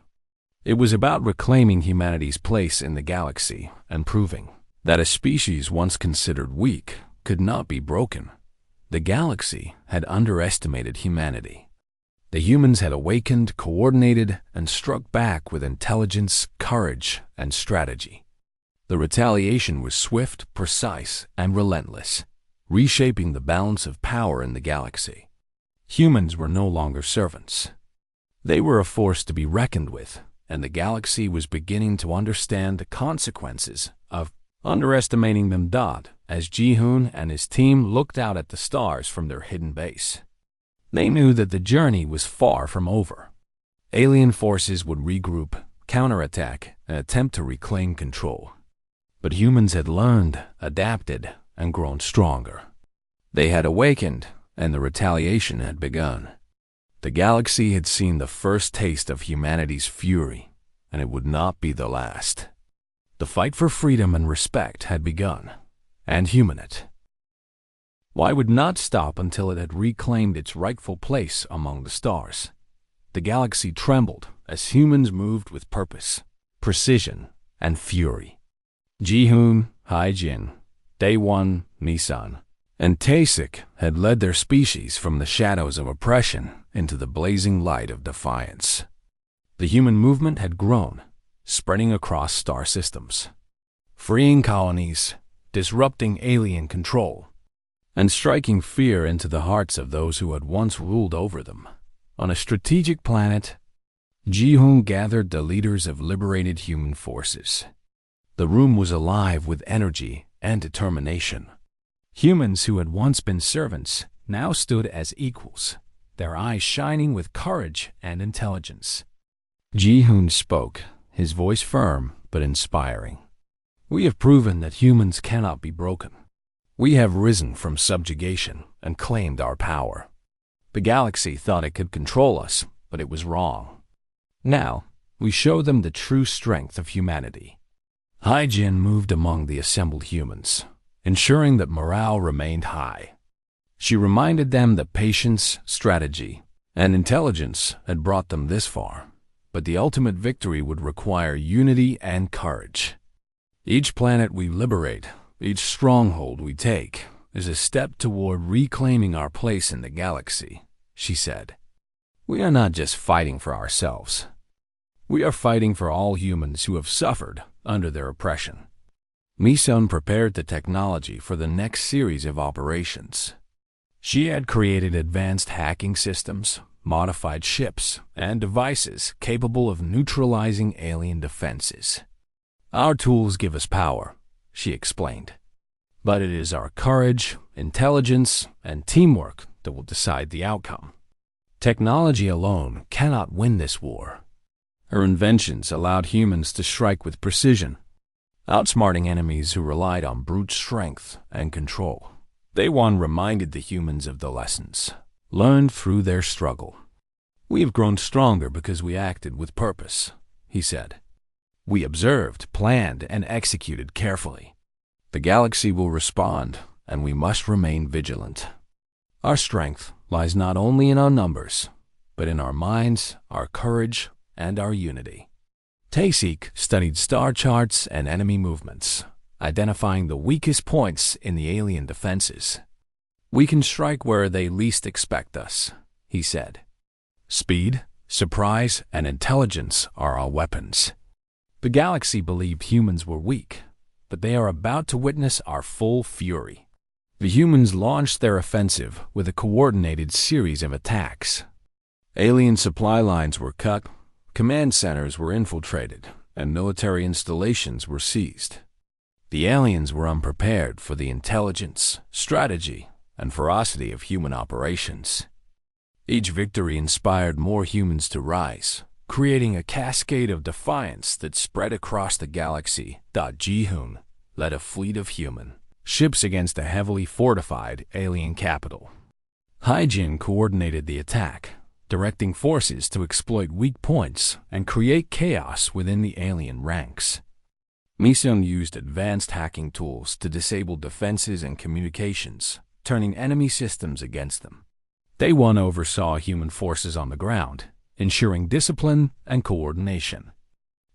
It was about reclaiming humanity's place in the galaxy and proving that a species once considered weak could not be broken. The galaxy had underestimated humanity. The humans had awakened, coordinated, and struck back with intelligence, courage, and strategy. The retaliation was swift, precise, and relentless, reshaping the balance of power in the galaxy. Humans were no longer servants. They were a force to be reckoned with, and the galaxy was beginning to understand the consequences of underestimating them. As Ji-hoon and his team looked out at the stars from their hidden base, they knew that the journey was far from over. Alien forces would regroup, counterattack, and attempt to reclaim control. But humans had learned, adapted, and grown stronger. They had awakened, and the retaliation had begun. The galaxy had seen the first taste of humanity's fury, and it would not be the last. The fight for freedom and respect had begun, and HumanIt would not stop until it had reclaimed its rightful place among the stars. The galaxy trembled as humans moved with purpose, precision, and fury. Ji-hoon, Hae-jin, Day One, Misun, and Taysik had led their species from the shadows of oppression into the blazing light of defiance. The human movement had grown, spreading across star systems, freeing colonies, disrupting alien control, and striking fear into the hearts of those who had once ruled over them. On a strategic planet, Ji-hoon gathered the leaders of liberated human forces. The room was alive with energy and determination. Humans who had once been servants now stood as equals, their eyes shining with courage and intelligence. Ji-hoon spoke, his voice firm but inspiring. We have proven that humans cannot be broken. We have risen from subjugation and claimed our power. The galaxy thought it could control us, but it was wrong. Now, we show them the true strength of humanity. Hae-jin moved among the assembled humans, ensuring that morale remained high. She reminded them that patience, strategy, and intelligence had brought them this far, but the ultimate victory would require unity and courage. Each planet we liberate, each stronghold we take, is a step toward reclaiming our place in the galaxy, she said. We are not just fighting for ourselves. We are fighting for all humans who have suffered under their oppression. Misun prepared the technology for the next series of operations. She had created advanced hacking systems, modified ships, and devices capable of neutralizing alien defenses. Our tools give us power, she explained. But it is our courage, intelligence, and teamwork that will decide the outcome. Technology alone cannot win this war. Her inventions allowed humans to strike with precision, outsmarting enemies who relied on brute strength and control. Day one reminded the humans of the lessons learned through their struggle. "We have grown stronger because we acted with purpose," he said. "We observed, planned, and executed carefully. The galaxy will respond, and we must remain vigilant. Our strength lies not only in our numbers, but in our minds, our courage, and our unity." Taysik studied star charts and enemy movements, identifying the weakest points in the alien defenses. "We can strike where they least expect us," he said. "Speed, surprise, and intelligence are our weapons." The galaxy believed humans were weak, but they are about to witness our full fury. The humans launched their offensive with a coordinated series of attacks. Alien supply lines were cut, command centers were infiltrated, and military installations were seized. The aliens were unprepared for the intelligence, strategy, and ferocity of human operations. Each victory inspired more humans to rise, creating a cascade of defiance that spread across the galaxy. Ji-hoon led a fleet of human ships against a heavily fortified alien capital. Hai-jin coordinated the attack, directing forces to exploit weak points and create chaos within the alien ranks. Mi-sun used advanced hacking tools to disable defenses and communications, turning enemy systems against them. Day one oversaw human forces on the ground, ensuring discipline and coordination.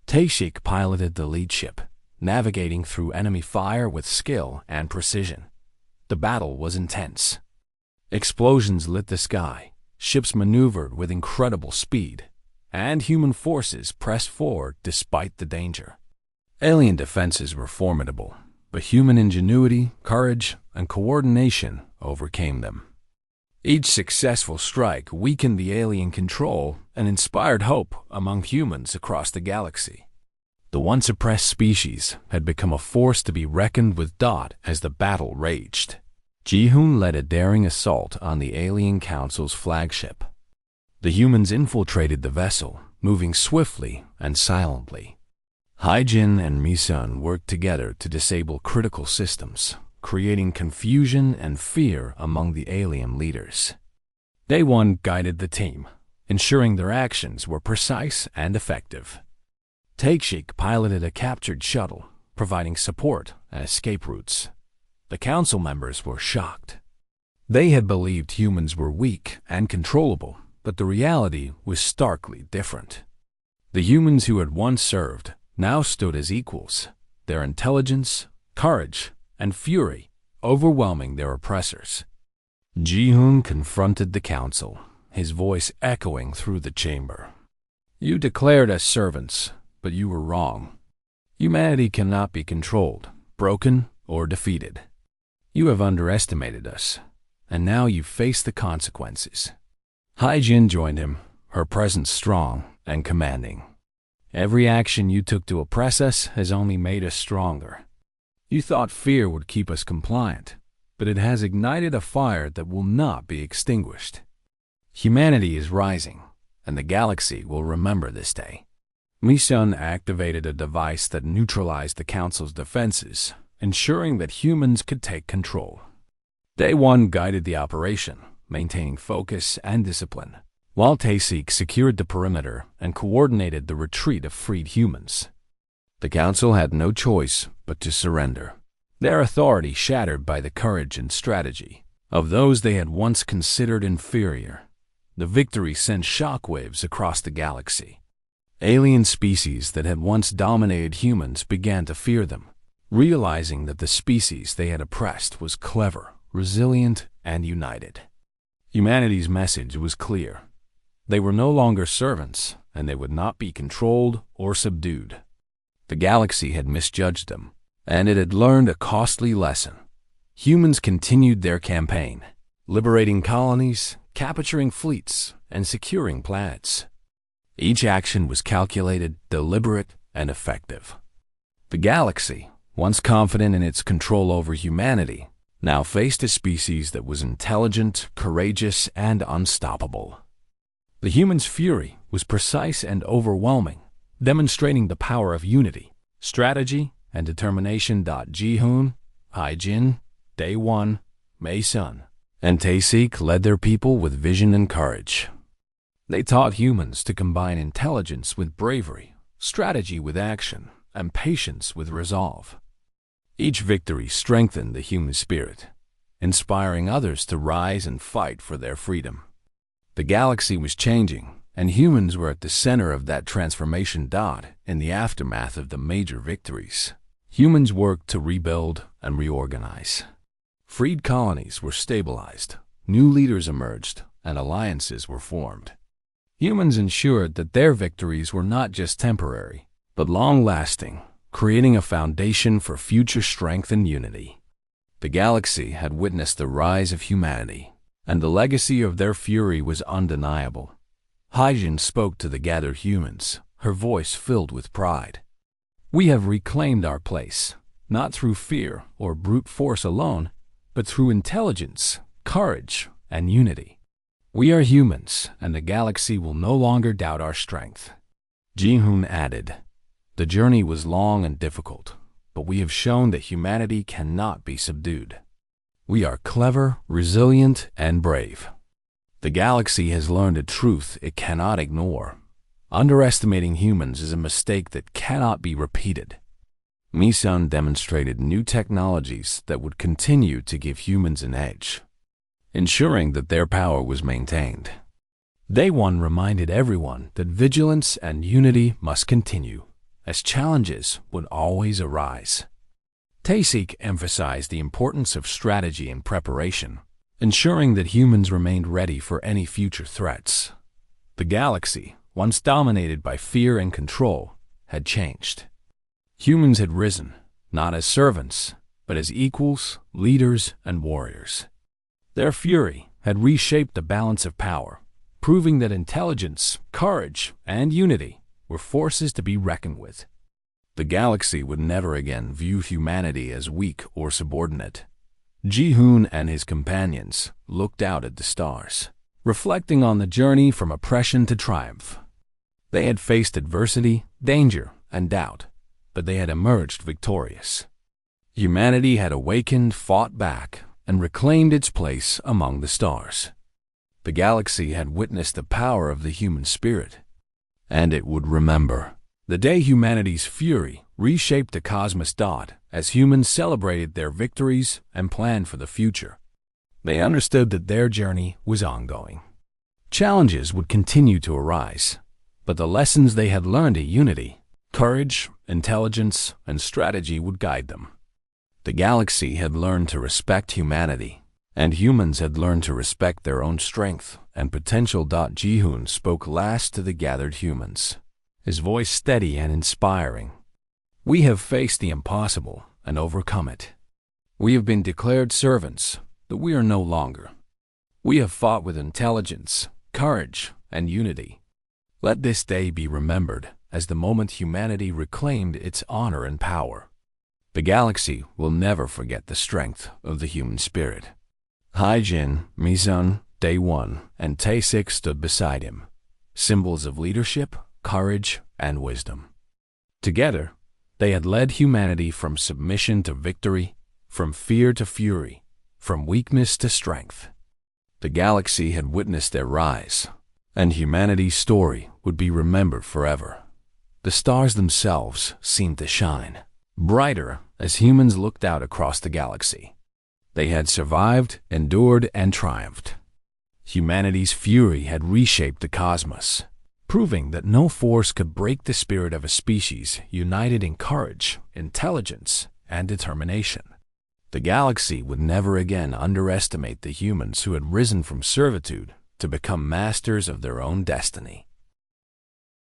Taysik piloted the lead ship, navigating through enemy fire with skill and precision. The battle was intense. Explosions lit the sky, ships maneuvered with incredible speed, and human forces pressed forward despite the danger. Alien defenses were formidable, but human ingenuity, courage, and coordination overcame them. Each successful strike weakened the alien control and inspired hope among humans across the galaxy. The once oppressed species had become a force to be reckoned with. As the battle raged, Ji-hoon led a daring assault on the Alien Council's flagship. The humans infiltrated the vessel, moving swiftly and silently. Hai-jin and Mi-sun worked together to disable critical systems, creating confusion and fear among the alien leaders. Day one guided the team, ensuring their actions were precise and effective. Taysik piloted a captured shuttle, providing support and escape routes. The council members were shocked. They had believed humans were weak and controllable, but the reality was starkly different. The humans who had once served now stood as equals, their intelligence, courage, and fury overwhelming their oppressors. Ji-hoon confronted the council, his voice echoing through the chamber. "You declared us servants, but you were wrong. Humanity cannot be controlled, broken, or defeated. You have underestimated us, and now you face the consequences." Hai-jin joined him, her presence strong and commanding. "Every action you took to oppress us has only made us stronger. You thought fear would keep us compliant, but it has ignited a fire that will not be extinguished. Humanity is rising, and the galaxy will remember this day." Mi-sun activated a device that neutralized the Council's defenses, ensuring that humans could take control. Day one guided the operation, maintaining focus and discipline, while Taysik secured the perimeter and coordinated the retreat of freed humans. The Council had no choice but to surrender, their authority shattered by the courage and strategy of those they had once considered inferior. The victory sent shockwaves across the galaxy. Alien species that had once dominated humans began to fear them, realizing that the species they had oppressed was clever, resilient, and united. Humanity's message was clear. They were no longer servants, and they would not be controlled or subdued. The galaxy had misjudged them, and it had learned a costly lesson. Humans continued their campaign, liberating colonies, capturing fleets, and securing planets. Each action was calculated, deliberate, and effective. The galaxy, once confident in its control over humanity, now faced a species that was intelligent, courageous, and unstoppable. The humans' fury was precise and overwhelming, demonstrating the power of unity, strategy, and determination. Ji-hoon, Hai-jin, Dae-won, Mei-sun, and Tae-sik led their people with vision and courage. They taught humans to combine intelligence with bravery, strategy with action, and patience with resolve. Each victory strengthened the human spirit, inspiring others to rise and fight for their freedom. The galaxy was changing, and humans were at the center of that transformation. In the aftermath of the major victories, humans worked to rebuild and reorganize. Freed colonies were stabilized, new leaders emerged, and alliances were formed. Humans ensured that their victories were not just temporary, but long-lasting, creating a foundation for future strength and unity. The galaxy had witnessed the rise of humanity, and the legacy of their fury was undeniable. Hai-jin spoke to the gathered humans, her voice filled with pride. "We have reclaimed our place, not through fear or brute force alone, but through intelligence, courage, and unity. We are humans, and the galaxy will no longer doubt our strength." Ji-hoon added, "The journey was long and difficult, but we have shown that humanity cannot be subdued. We are clever, resilient, and brave. The galaxy has learned a truth it cannot ignore. Underestimating humans is a mistake that cannot be repeated." Mei-sun demonstrated new technologies that would continue to give humans an edge, ensuring that their power was maintained. Dae-won reminded everyone that vigilance and unity must continue, as challenges would always arise. Tae-sik emphasized the importance of strategy and preparation, ensuring that humans remained ready for any future threats. The galaxy, once dominated by fear and control, had changed. Humans had risen, not as servants, but as equals, leaders, and warriors. Their fury had reshaped the balance of power, proving that intelligence, courage, and unity were forces to be reckoned with. The galaxy would never again view humanity as weak or subordinate. Ji-hoon and his companions looked out at the stars, reflecting on the journey from oppression to triumph. They had faced adversity, danger, and doubt, but they had emerged victorious. Humanity had awakened, fought back, and reclaimed its place among the stars. The galaxy had witnessed the power of the human spirit, and it would remember the day humanity's fury reshaped the cosmos. As humans celebrated their victories and planned for the future, they understood that their journey was ongoing. Challenges would continue to arise, but the lessons they had learned in unity, courage, intelligence, and strategy would guide them. The galaxy had learned to respect humanity, and humans had learned to respect their own strength and potential. Ji-hoon spoke last to the gathered humans, his voice steady and inspiring. "We have faced the impossible and overcome it. We have been declared servants, but we are no longer. We have fought with intelligence, courage, and unity. Let this day be remembered as the moment humanity reclaimed its honor and power. The galaxy will never forget the strength of the human spirit." Hai-jin, Mei-sun, Dae-won, and Tae-sik stood beside him, symbols of leadership, courage, and wisdom. Together, they had led humanity from submission to victory, from fear to fury, from weakness to strength. The galaxy had witnessed their rise, and humanity's story would be remembered forever. The stars themselves seemed to shine brighter as humans looked out across the galaxy. They had survived, endured, and triumphed. Humanity's fury had reshaped the cosmos, proving that no force could break the spirit of a species united in courage, intelligence, and determination. The galaxy would never again underestimate the humans who had risen from servitude to become masters of their own destiny.